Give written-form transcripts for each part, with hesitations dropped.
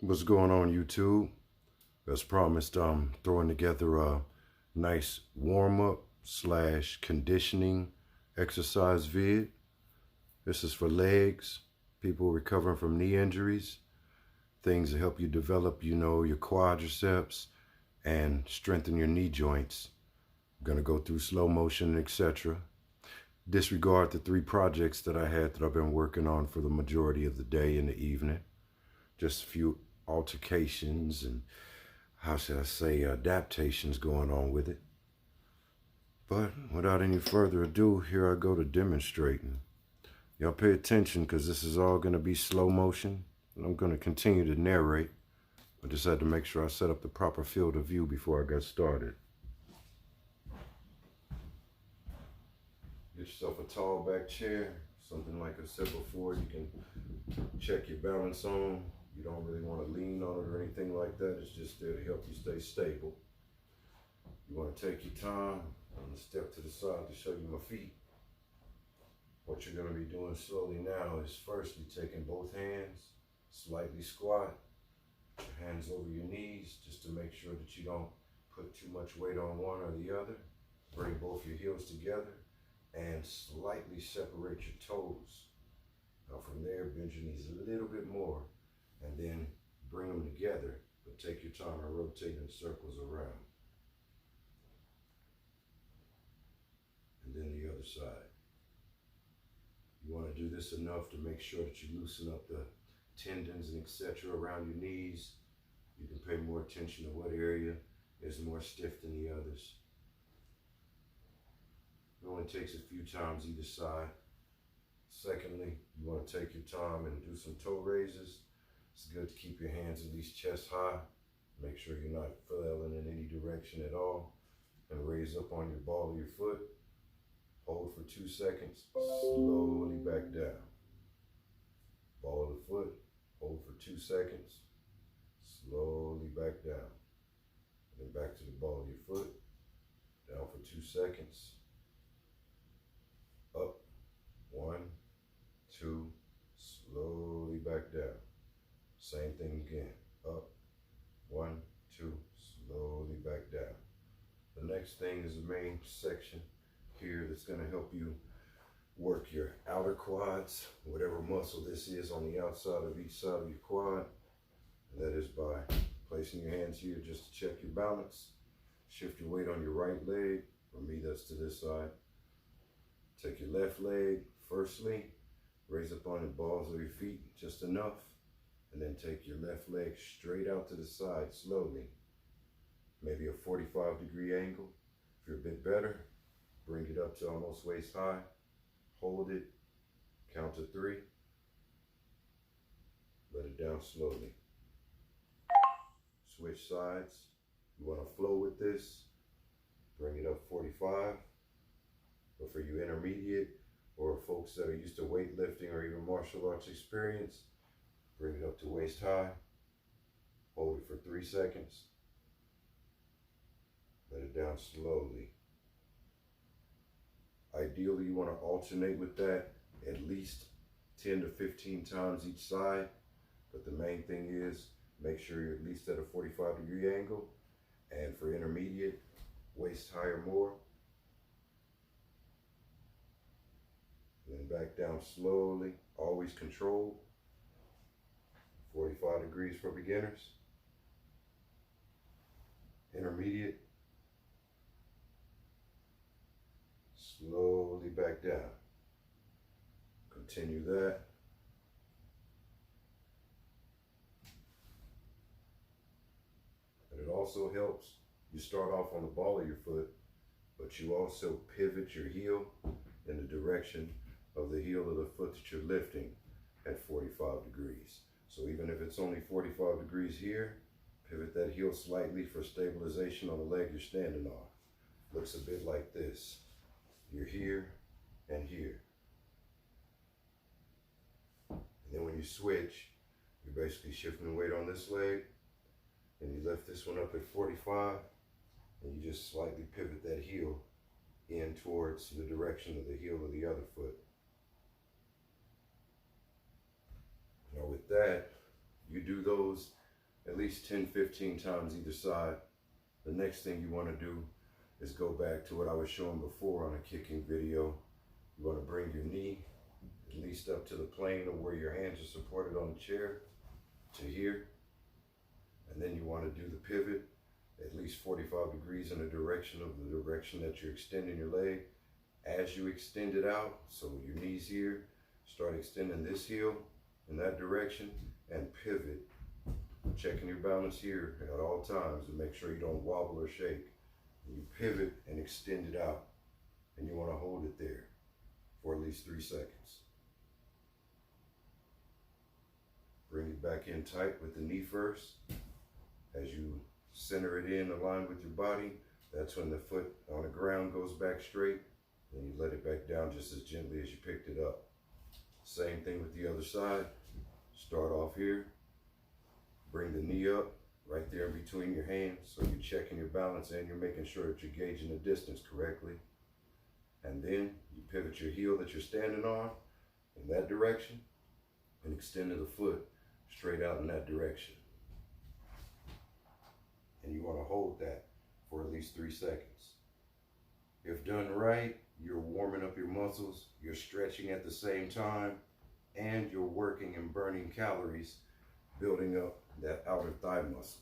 What's going on, YouTube? As promised, I'm throwing together a nice warm-up slash conditioning exercise vid. This is for legs, people recovering from knee injuries, things that help you develop, your quadriceps and strengthen your knee joints. I'm gonna go through slow motion, etc. Disregard the 3 projects that I had that I've been working on for the majority of the day and the evening. Just a few altercations and how should I say, adaptations going on with it. But without any further ado, here I go to demonstrating. Y'all pay attention because this is all going to be slow motion. And I'm going to continue to narrate. I just had to make sure I set up the proper field of view before I got started. Get yourself a tall back chair, something like I said before, you can check your balance on. You don't really want to lean on it or anything like that. It's just there to help you stay stable. You want to take your time. I'm going to step to the side to show you my feet. What you're going to be doing slowly now is firstly taking both hands, slightly squat, your hands over your knees just to make sure that you don't put too much weight on one or the other. Bring both your heels together and slightly separate your toes. Now from there, bend your knees a little bit more. And then bring them together, but take your time and rotate in circles around. And then the other side. You want to do this enough to make sure that you loosen up the tendons and etc. around your knees. You can pay more attention to what area is more stiff than the others. It only takes a few times either side. Secondly, you want to take your time and do some toe raises. It's good to keep your hands at least chest high. Make sure you're not flailing in any direction at all. And raise up on your ball of your foot. Hold for 2 seconds. Slowly back down. Ball of the foot. Hold for 2 seconds. Slowly back down. Then back to the ball of your foot. Down for 2 seconds. Up. 1, 2. Slowly back down. Same thing again, up, 1, 2, slowly back down. The next thing is the main section here that's gonna help you work your outer quads, whatever muscle this is on the outside of each side of your quad. And that is by placing your hands here just to check your balance. Shift your weight on your right leg. For me, that's to this side. Take your left leg, firstly, raise up on the balls of your feet just enough. And then take your left leg straight out to the side slowly. Maybe a 45-degree angle. If you're a bit better, bring it up to almost waist high. Hold it, count to 3. Let it down slowly. Switch sides. You want to flow with this. Bring it up 45. But for you intermediate or folks that are used to weightlifting or even martial arts experience, bring it up to waist high, hold it for 3 seconds, let it down slowly. Ideally, you want to alternate with that at least 10 to 15 times each side, but the main thing is make sure you're at least at a 45-degree angle, and for intermediate, waist high or more. Then back down slowly, always controlled. 45 degrees for beginners. Intermediate. Slowly back down. Continue that. And it also helps, you start off on the ball of your foot, but you also pivot your heel in the direction of the heel of the foot that you're lifting at 45 degrees. So even if it's only 45 degrees here, pivot that heel slightly for stabilization on the leg you're standing on. Looks a bit like this. You're here and here. And then when you switch, you're basically shifting weight on this leg, and you lift this one up at 45, and you just slightly pivot that heel in towards the direction of the heel of the other foot. Now with that, you do those at least 10, 15 times either side. The next thing you want to do is go back to what I was showing before on a kicking video. You want to bring your knee at least up to the plane of where your hands are supported on the chair to here. And then you want to do the pivot at least 45 degrees in the direction that you're extending your leg. As you extend it out, so your knees here, start extending this heel in that direction and pivot. Checking your balance here at all times to make sure you don't wobble or shake. You pivot and extend it out, and you want to hold it there for at least 3 seconds. Bring it back in tight with the knee first. As you center it in, align with your body, that's when the foot on the ground goes back straight. Then you let it back down just as gently as you picked it up. Same thing with the other side. Start off here. Bring the knee up right there in between your hands, so you're checking your balance and you're making sure that you're gauging the distance correctly. And then you pivot your heel that you're standing on in that direction and extend the foot straight out in that direction. And you want to hold that for at least 3 seconds. If done right, you're warming up your muscles, you're stretching at the same time, and you're working and burning calories, building up that outer thigh muscle.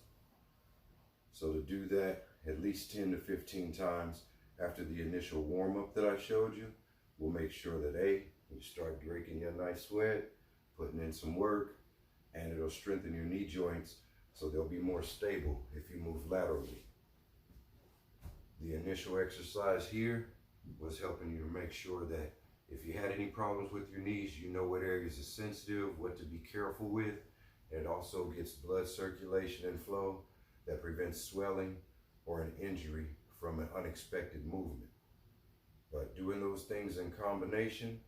So to do that at least 10 to 15 times after the initial warm-up that I showed you, will make sure that A, you start drinking your nice sweat, putting in some work, and it'll strengthen your knee joints so they'll be more stable if you move laterally. The initial exercise here was helping you to make sure that if you had any problems with your knees, you know what areas are sensitive, what to be careful with. It also gets blood circulation and flow that prevents swelling or an injury from an unexpected movement. But doing those things in combination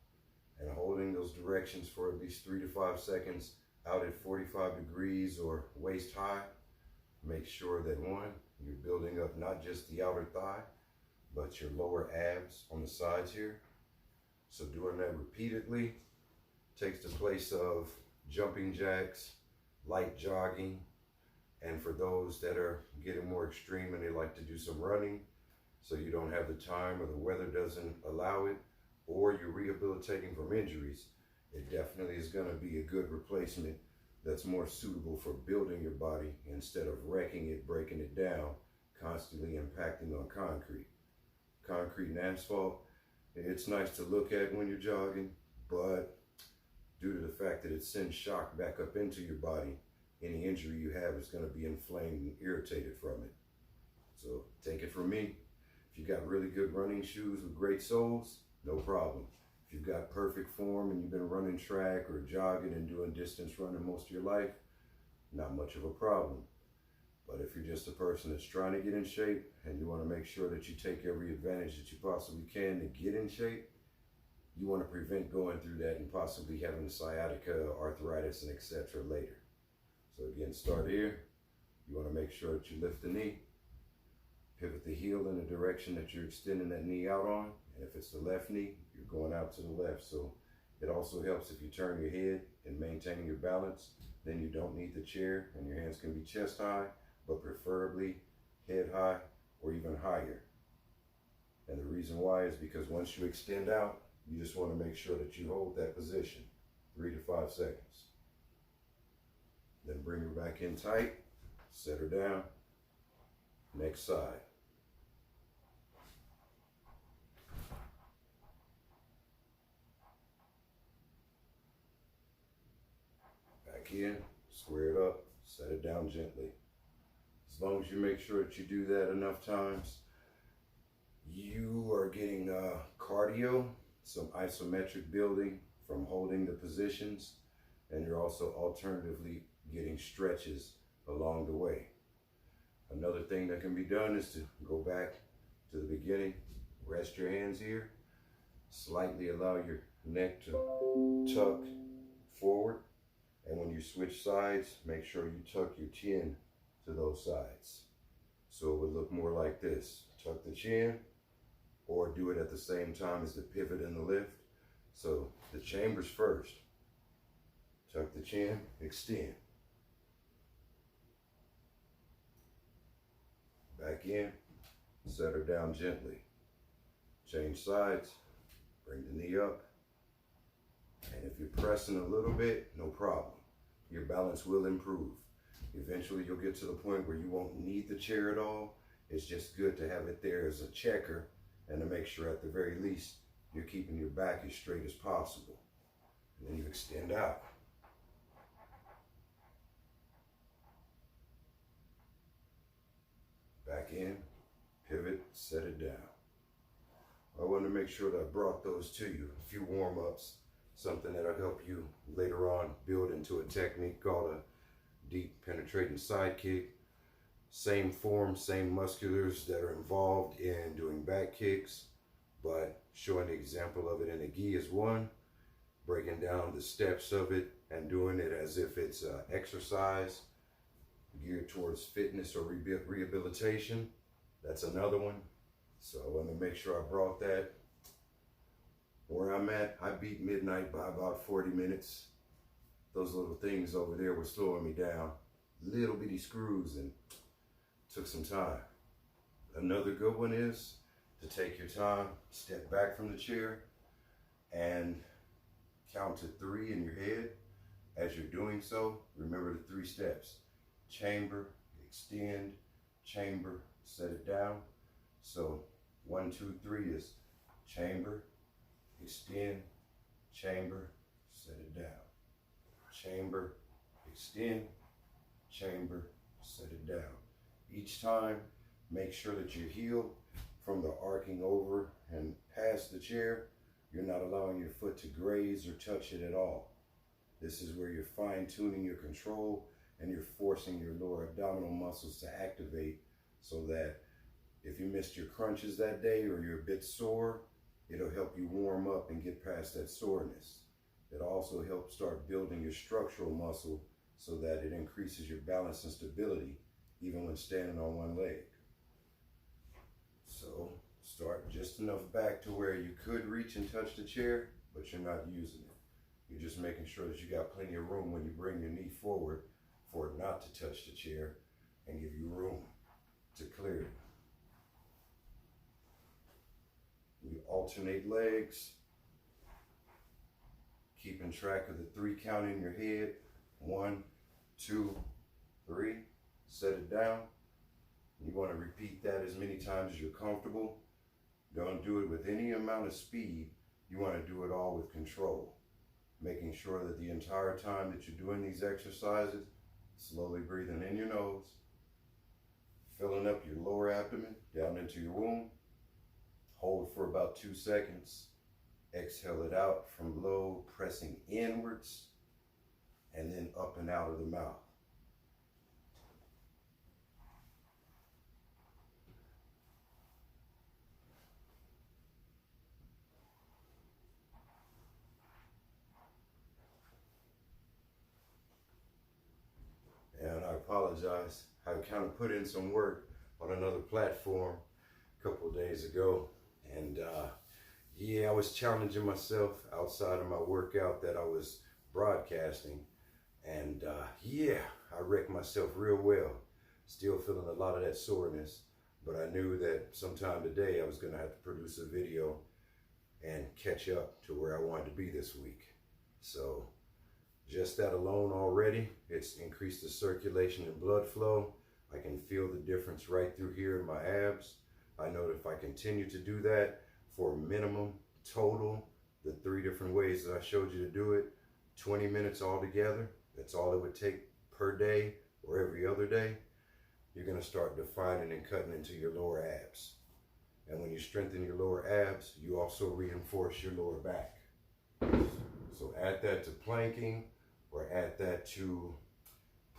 and holding those directions for at least 3 to 5 seconds out at 45 degrees or waist high, make sure that one, you're building up not just the outer thigh, but your lower abs on the sides here. So doing that repeatedly takes the place of jumping jacks, light jogging, and for those that are getting more extreme and they like to do some running, so you don't have the time or the weather doesn't allow it, or you're rehabilitating from injuries, it definitely is going to be a good replacement that's more suitable for building your body instead of wrecking it, breaking it down, constantly impacting on concrete. Concrete and asphalt, it's nice to look at when you're jogging, but due to the fact that it sends shock back up into your body, any injury you have is going to be inflamed and irritated from it. So take it from me. If you got really good running shoes with great soles, no problem. If you've got perfect form and you've been running track or jogging and doing distance running most of your life, not much of a problem. But if you're just a person that's trying to get in shape and you want to make sure that you take every advantage that you possibly can to get in shape, you want to prevent going through that and possibly having sciatica, arthritis, and etc. later. So again, start here. You want to make sure that you lift the knee, pivot the heel in the direction that you're extending that knee out on. And if it's the left knee, you're going out to the left. So it also helps if you turn your head and maintaining your balance. Then you don't need the chair and your hands can be chest high, but preferably head high or even higher. And the reason why is because once you extend out, you just want to make sure that you hold that position 3 to 5 seconds. Then bring her back in tight, set her down, next side. Back in, square it up, set it down gently. As long as you make sure that you do that enough times, you are getting cardio, some isometric building from holding the positions, and you're also alternatively getting stretches along the way. Another thing that can be done is to go back to the beginning, rest your hands here, slightly allow your neck to tuck forward, and when you switch sides, make sure you tuck your chin to those sides. So it would look more like this. Tuck the chin, or do it at the same time as the pivot and the lift. So the chambers first. Tuck the chin, extend. Back in, set her down gently. Change sides, bring the knee up. And if you're pressing a little bit, no problem. Your balance will improve. Eventually you'll get to the point where you won't need the chair at all. It's just good to have it there as a checker and to make sure at the very least you're keeping your back as straight as possible. And then you extend out. Back in, pivot, set it down. I want to make sure that I brought those to you. A few warm-ups, something that'll help you later on build into a technique called a deep penetrating side kick. Same form, same musculars that are involved in doing back kicks, but showing the example of it in a gi is one, breaking down the steps of it and doing it as if it's an exercise geared towards fitness or rehabilitation. That's another one. So I want to make sure I brought that. Where I'm at, I beat midnight by about 40 minutes. Those little things over there were slowing me down. Little bitty screws, and took some time. Another good one is to take your time, step back from the chair, and count to 3 in your head. As you're doing so, remember the 3 steps. Chamber, extend, chamber, set it down. So 1, 2, 3 is chamber, extend, chamber, set it down. Chamber, extend, chamber, set it down. Each time, make sure that your heel from the arcing over and past the chair, you're not allowing your foot to graze or touch it at all. This is where you're fine-tuning your control and you're forcing your lower abdominal muscles to activate, so that if you missed your crunches that day or you're a bit sore, it'll help you warm up and get past that soreness. It also helps start building your structural muscle so that it increases your balance and stability even when standing on one leg. So start just enough back to where you could reach and touch the chair, but you're not using it. You're just making sure that you got plenty of room when you bring your knee forward for it not to touch the chair and give you room to clear it. You alternate legs, keeping track of the 3 count in your head. 1, 2, 3. Set it down. You want to repeat that as many times as you're comfortable. Don't do it with any amount of speed. You want to do it all with control, making sure that the entire time that you're doing these exercises, slowly breathing in your nose, filling up your lower abdomen down into your womb. Hold for about 2 seconds. Exhale it out from low, pressing inwards, and then up and out of the mouth. And I apologize. I kind of put in some work on another platform a couple of days ago. And yeah, I was challenging myself outside of my workout that I was broadcasting. And yeah, I wrecked myself real well. Still feeling a lot of that soreness. But I knew that sometime today I was going to have to produce a video and catch up to where I wanted to be this week. So just that alone already, it's increased the circulation and blood flow. I can feel the difference right through here in my abs. I know that if I continue to do that for minimum total, the 3 different ways that I showed you to do it, 20 minutes altogether, that's all it would take per day or every other day, you're going to start defining and cutting into your lower abs. And when you strengthen your lower abs, you also reinforce your lower back. So add that to planking, or add that to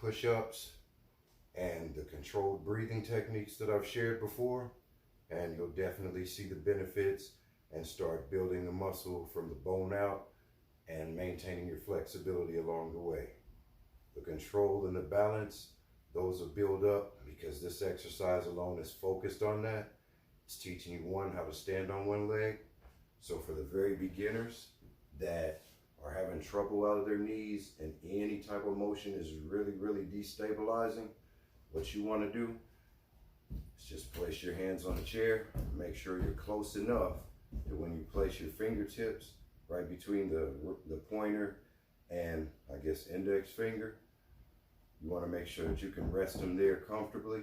push-ups and the controlled breathing techniques that I've shared before, and you'll definitely see the benefits and start building the muscle from the bone out and maintaining your flexibility along the way. The control and the balance, those will build up because this exercise alone is focused on that. It's teaching you, 1, how to stand on one leg. So for the very beginners that are having trouble out of their knees and any type of motion is really, really destabilizing, what you want to do, is just place your hands on the chair. Make sure you're close enough that when you place your fingertips right between the pointer and I guess index finger, you want to make sure that you can rest them there comfortably.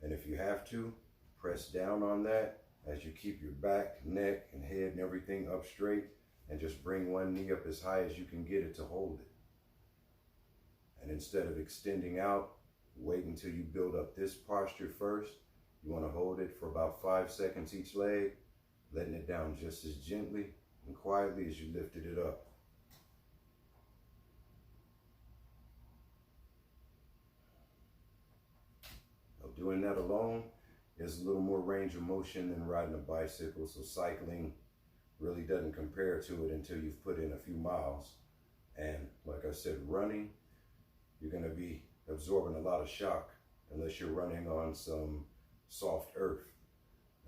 And if you have to, press down on that as you keep your back, neck, and head and everything up straight, and just bring one knee up as high as you can get it to hold it. And instead of extending out, wait until you build up this posture first. You want to hold it for about 5 seconds each leg, letting it down just as gently and quietly as you lifted it up. Now, doing that alone is a little more range of motion than riding a bicycle, so cycling really doesn't compare to it until you've put in a few miles. And like I said, running, you're going to be absorbing a lot of shock unless you're running on some soft earth.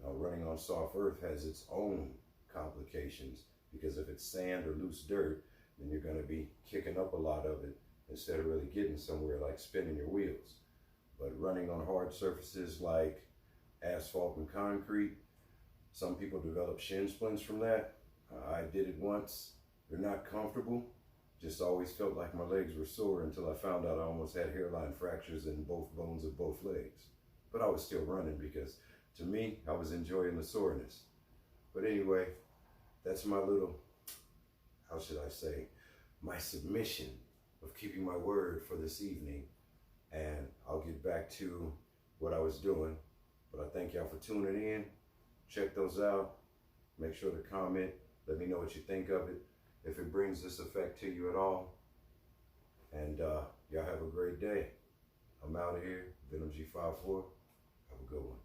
Now, running on soft earth has its own complications, because if it's sand or loose dirt, then you're going to be kicking up a lot of it instead of really getting somewhere, like spinning your wheels. But running on hard surfaces like asphalt and concrete, some people develop shin splints from that. I did it once. They're not comfortable. Just always felt like my legs were sore until I found out I almost had hairline fractures in both bones of both legs. But I was still running because, to me, I was enjoying the soreness. But anyway, that's my little, how should I say, my submission of keeping my word for this evening. And I'll get back to what I was doing. But I thank y'all for tuning in. Check those out. Make sure to comment. Let me know what you think of it, if it brings this effect to you at all. And y'all have a great day. I'm out of here. Venom G54. Have a good one.